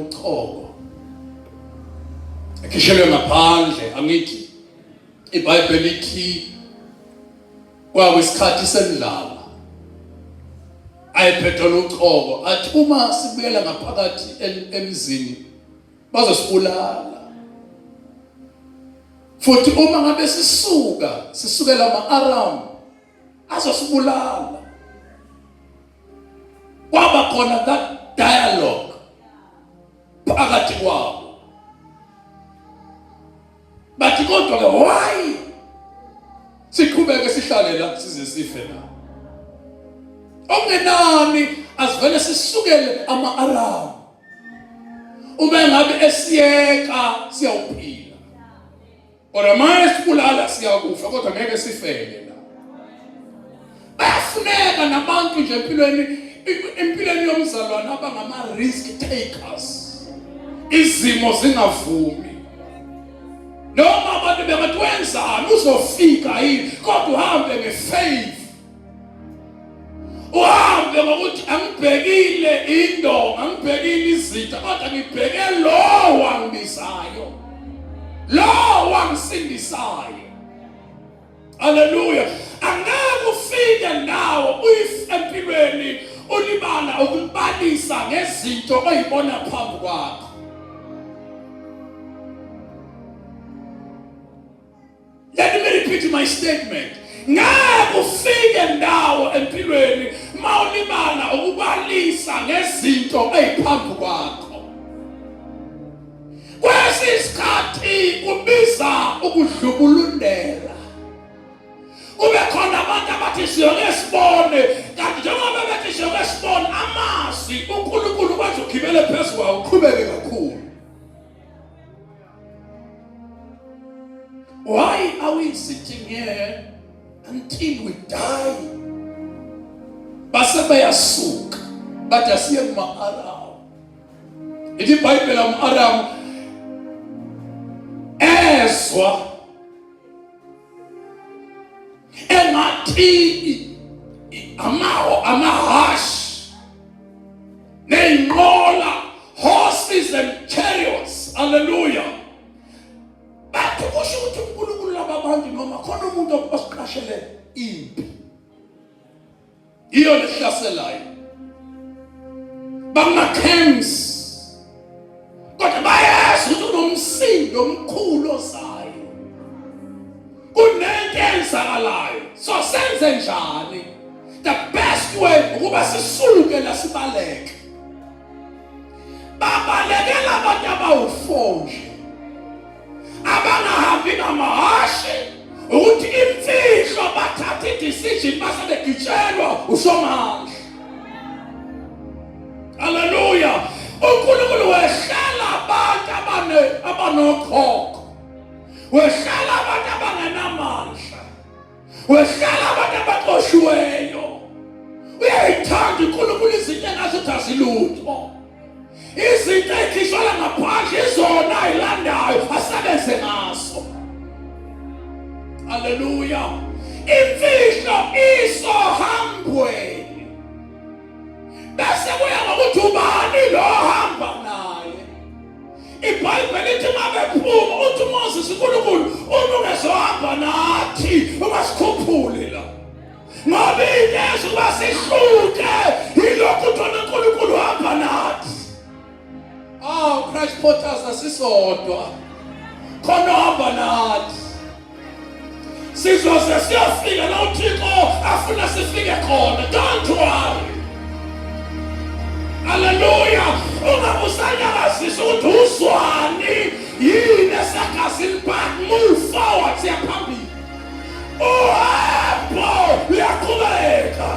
uqhoko ekhishelwe ngaphandle angithi iBhayibheli lithi kwakuyisikhathi sendlala ayephethe uqhoko athi uma sibuyela ngaphakathi emzini bazosibulala futhi uma ngabe sisukela ama-Aram azosibulala. Kwaba khona that dialogue phakathi kwabo. Bathi kodwa ke why siqhubeke sihlale la size sife la? Okungenani asivele sisukele ama-Aram. Ube ngabe esiyeka siyawuphila. Ora manje sibulala siyakufa kodwa ngeke sifele la. Bayafuneka nabantu nje empilweni yomzalwane abangama risk takers. Izimo zingavumi. Noma abantu bengathi wenzani uzofika yini kodwa uhambe ngefaith. Uhambe ngokuthi angibhekile indonga, angibhekile izitha kodwa ngibheke lo wangibisayo. Lo wangisindisayo. Hallelujah. Angeke ufike ndawo empilweni ulibala ukubalisa ngezinto oyibona phambi kwakho. Let me repeat my statement. Ngeke ufike ndawo empilweni mawulibala ukubalisa ngezinto eziphambi kwakho. Kwesisikhathi kubiza ukudlubulundela. Kube khona abantu abathi siyoke sibone kanti njengoba bethi siyoke sibone amasi uNkulunkulu bazogibele phezulu kwawo uqhubeke kakhulu. Why are we sitting here until we die? Base bayasuka bathi asiye kuma-Aram. Ithi iBhayibheli ama-Aram ezwa engathi amahashi neyinqola, horses and chariots. Hallelujah. Bathi kusho ukuthi uNkulunkulu laba bantu noma khona umuntu osiqashele impi iyo lehlaselayo bama-camps kodwa bayazi ukuthi unomsindo omkhulu ozayo, kunento eyenzakalayo. So senze njani? The best way ukuba sisuke la sibaleke. Babalekela abantu abawufonje abangahambi ngamahashi ukuthi imfihlo bathatha i-decision base begitshelwa uSomandla. Hallelujah. uNkulunkulu wehlala abantu abanokhokho, wehlala abantu abangenamandla, wehlala abantu abaqoshiweyo. Uyayithanda uNkulunkulu izinto engasuthi azilutho, izinto ezikhishwa ngaphandle izona ayilandayo asebenze ngaso. Hallelujah. Imfihlo isohambweni bese kuya ngokuthi ubani lo hamba naye. iBhayibheli lithi mabephuma uthi uMoses uNkulunkulu ungezohamba nathi ungasikhuphuli la ngoba inezo basihluke yilokhu uNkulunkulu hamba nathi. Christ Porters asisodwa khona hamba nathi sizoze siyafika la uThixo afuna sifike khona. Don't worry. Hallelujah. Ungabusanyakazisa ukuthi uzwani yini esakazini back, move forward siyaphambili. Uhambo liyaqhubeka.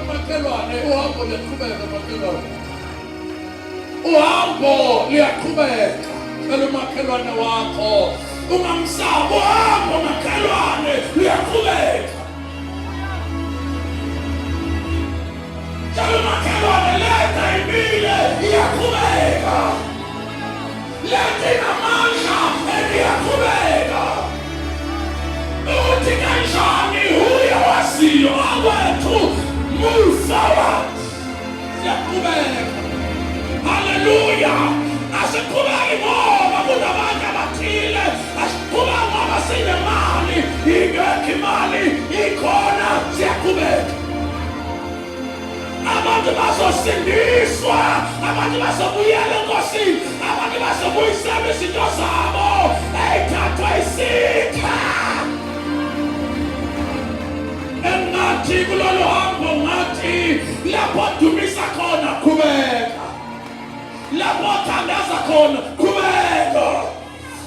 Makhelwane, uhambo liyaqhubeka makhelwane. Uhambo liyaqhubeka. Cela umakhelwane wakho ungamsaba, uhambo makhelwane liyaqhubeka. Cela umakhelwane letha impilo iyaqhubeka. Letha inamandla liyaqhubeka. Uthi kanjani huye waziyo awethu, move forward. Siyaqhubeka. Hallelujah. Asiqhubeki ngoba kunabantu abathile. Asiqhubeki ngoba sinemali. Ingekho imali ikhona siyaqhubeka. Abantu bazosindiswa, abantu bazobuyela enkosini, abantu bazobuyisela izinto zabo ey'thathwa isitha. Engathi kulolu hambo ngathi lapho dumisa khona qhubeka, lapho thandaza khona qhubeka,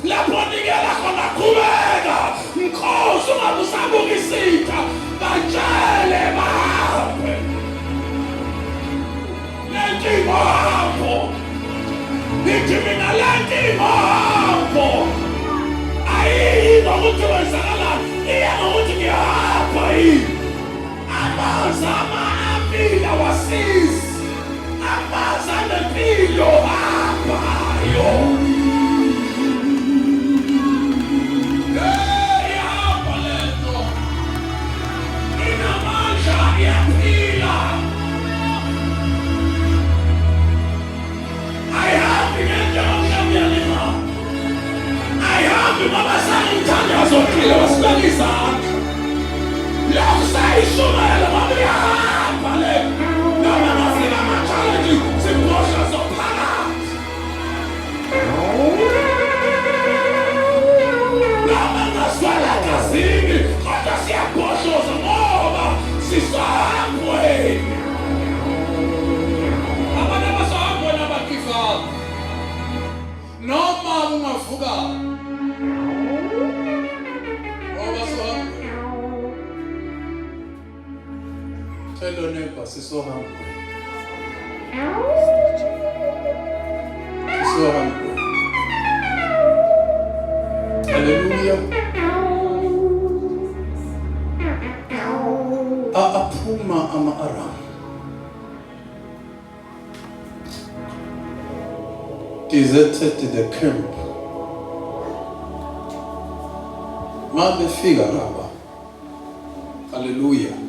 lapho nikela khona qhubeka. Nkosi ungabe usabuka isitha, batshele bahambe. Lenti mambo, nithi mina lenti mambo. Ayiyi ngokuthi wenzakalani, iya ngokuthi ngiyahamba yini. Amanzi amabili awasizi, amanzi anempilo ahambayo. Ihamba lento, inamandla iyaphila. Ayihambi ngendlela yalima, ayihambi ngoba sayithandazo phila wasibeka izandla. Lokhu sayishumayela ngoba iyahamba le. Noma ngafika ama-challenge simbosha zophakathi. Noma ngaswela gazini kodwa siyabhoshoza ngoba sisahambweni. Abantu abasahambweni abagive up. Noma ungavuka ngoba sihambweni. Tell your neighbor, sisohambweni. Sisohambweni. Hallelujah. Aphuma ama-Aram. Deserted the camp. Mabefika laba. Hallelujah.